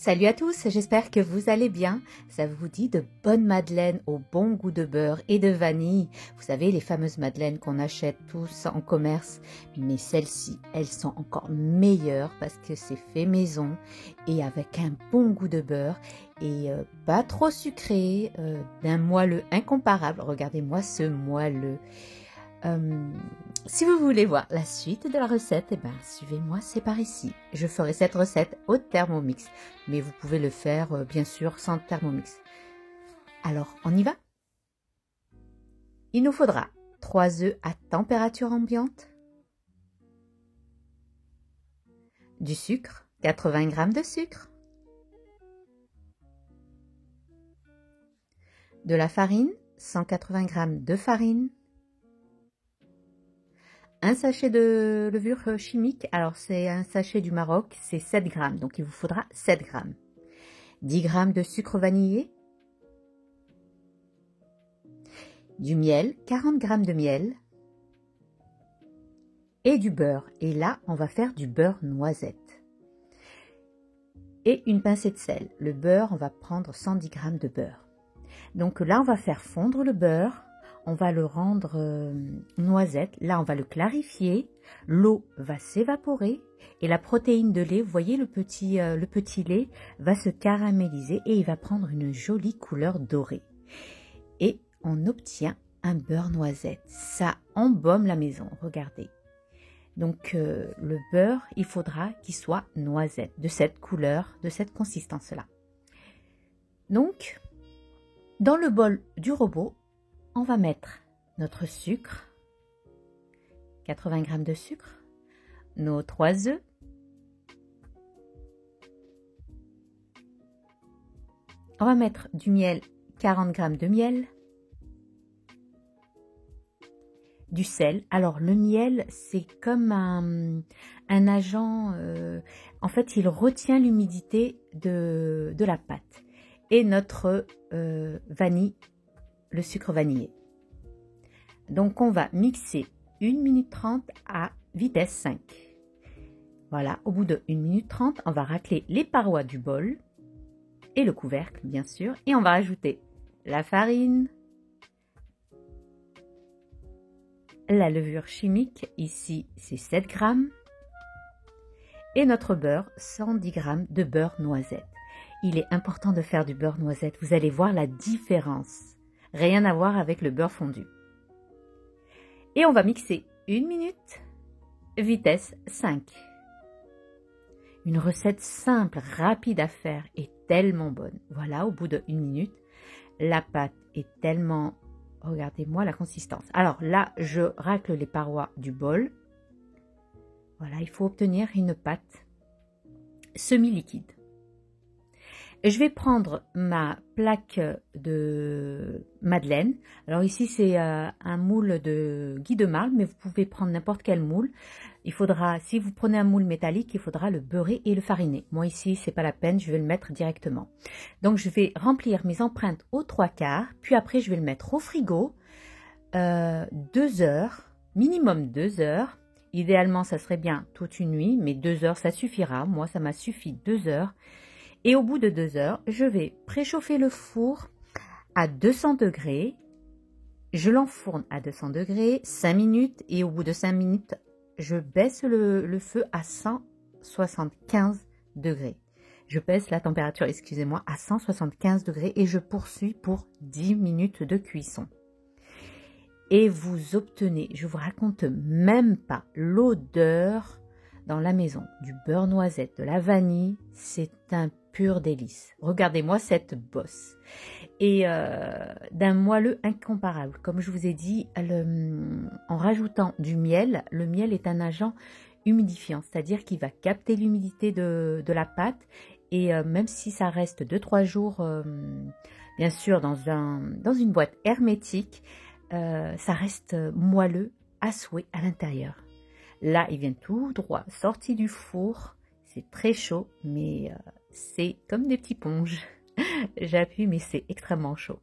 Salut à tous, j'espère que vous allez bien. Ça vous dit de bonnes madeleines au bon goût de beurre et de vanille. Vous savez, les fameuses madeleines qu'on achète tous en commerce. Mais celles-ci, elles sont encore meilleures parce que c'est fait maison et avec un bon goût de beurre et pas trop sucré, d'un moelleux incomparable. Regardez-moi ce moelleux. Si vous voulez voir la suite de la recette, eh ben, suivez-moi, c'est par ici. Je ferai cette recette au Thermomix, mais vous pouvez le faire bien sûr sans Thermomix. Alors, on y va? Il nous faudra 3 œufs à température ambiante, du sucre, 80 g de sucre, de la farine, 180 g de farine, un sachet de levure chimique, alors c'est un sachet du Maroc, c'est 7 grammes, donc il vous faudra 7 grammes. 10 g de sucre vanillé, du miel, 40 g de miel et du beurre. Et là, on va faire du beurre noisette. Et une pincée de sel. Le beurre, on va prendre 110 g de beurre. Donc là, on va faire fondre le beurre. On va le rendre noisette. Là, on va le clarifier. L'eau va s'évaporer et la protéine de lait, vous voyez le petit lait, va se caraméliser et il va prendre une jolie couleur dorée. Et on obtient un beurre noisette. Ça embaume la maison, regardez. Donc le beurre, il faudra qu'il soit noisette, de cette couleur, de cette consistance-là. Donc, dans le bol du robot, on va mettre notre sucre, 80 g de sucre, nos 3 œufs, on va mettre du miel, 40 g de miel, du sel. Alors le miel, c'est comme un agent, en fait il retient l'humidité de la pâte. Et notre vanille, le sucre vanillé. Donc on va mixer 1 minute 30 à vitesse 5. Voilà, au bout de 1 minute 30, on va racler les parois du bol et le couvercle bien sûr. Et on va ajouter la farine, la levure chimique, ici c'est 7 grammes, et notre beurre, 110 g de beurre noisette. Il est important de faire du beurre noisette, vous allez voir la différence. Rien à voir avec le beurre fondu. Et on va mixer 1 minute, vitesse 5. Une recette simple, rapide à faire et tellement bonne. Voilà, au bout de 1 minute, la pâte est tellement... Regardez-moi la consistance. Alors là, je racle les parois du bol. Voilà, il faut obtenir une pâte semi-liquide. Je vais prendre ma plaque de madeleine. Alors ici, c'est un moule de Guy de Marle, mais vous pouvez prendre n'importe quel moule. Il faudra, si vous prenez un moule métallique, il faudra le beurrer et le fariner. Moi ici, c'est pas la peine, je vais le mettre directement. Donc je vais remplir mes empreintes aux 3/4, puis après je vais le mettre au frigo 2 heures, minimum 2 heures. Idéalement, ça serait bien toute une nuit, mais 2 heures, ça suffira. Moi, ça m'a suffi 2 heures. Et au bout de 2 heures, je vais préchauffer le four à 200 degrés. Je l'enfourne à 200 degrés, 5 minutes. Et au bout de 5 minutes, je baisse le feu à 175 degrés. Je baisse la température, excusez-moi, à 175 degrés et je poursuis pour 10 minutes de cuisson. Et vous obtenez, je vous raconte même pas, l'odeur dans la maison du beurre noisette, de la vanille, c'est un pur délice. Regardez-moi cette bosse. Et d'un moelleux incomparable. Comme je vous ai dit, en rajoutant du miel, le miel est un agent humidifiant, c'est-à-dire qu'il va capter l'humidité de la pâte. Et même si ça reste 2-3 jours, bien sûr, dans une boîte hermétique, ça reste moelleux à souhait à l'intérieur. Là, il vient tout droit, sorti du four. C'est très chaud, mais c'est comme des petits ponges. J'appuie, mais c'est extrêmement chaud.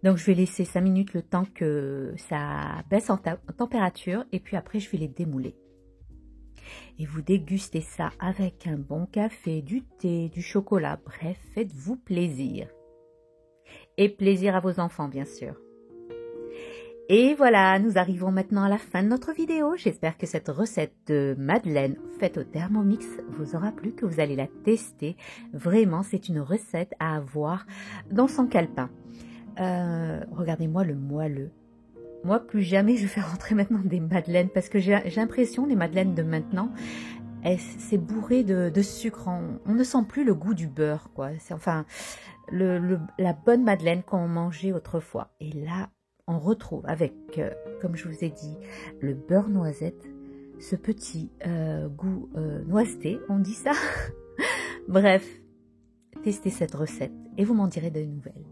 Donc, je vais laisser 5 minutes le temps que ça baisse en température. Et puis après, je vais les démouler. Et vous dégustez ça avec un bon café, du thé, du chocolat, bref, faites-vous plaisir. Et plaisir à vos enfants, bien sûr. Et voilà, nous arrivons maintenant à la fin de notre vidéo. J'espère que cette recette de madeleine faite au Thermomix vous aura plu, que vous allez la tester. Vraiment, c'est une recette à avoir dans son calepin. Regardez-moi le moelleux. Moi, plus jamais je vais faire rentrer maintenant des madeleines parce que j'ai l'impression, les madeleines de maintenant, c'est bourré de sucre. On ne sent plus le goût du beurre, quoi. C'est enfin la bonne madeleine qu'on mangeait autrefois. Et là, on retrouve avec, comme je vous ai dit, le beurre noisette, ce petit goût noiseté, on dit ça. Bref, testez cette recette et vous m'en direz de nouvelles.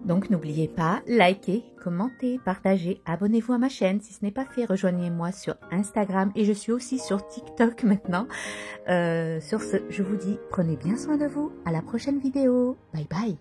Donc n'oubliez pas, likez, commentez, partagez, abonnez-vous à ma chaîne si ce n'est pas fait, rejoignez-moi sur Instagram et je suis aussi sur TikTok maintenant. Sur ce, je vous dis, prenez bien soin de vous, à la prochaine vidéo, bye bye.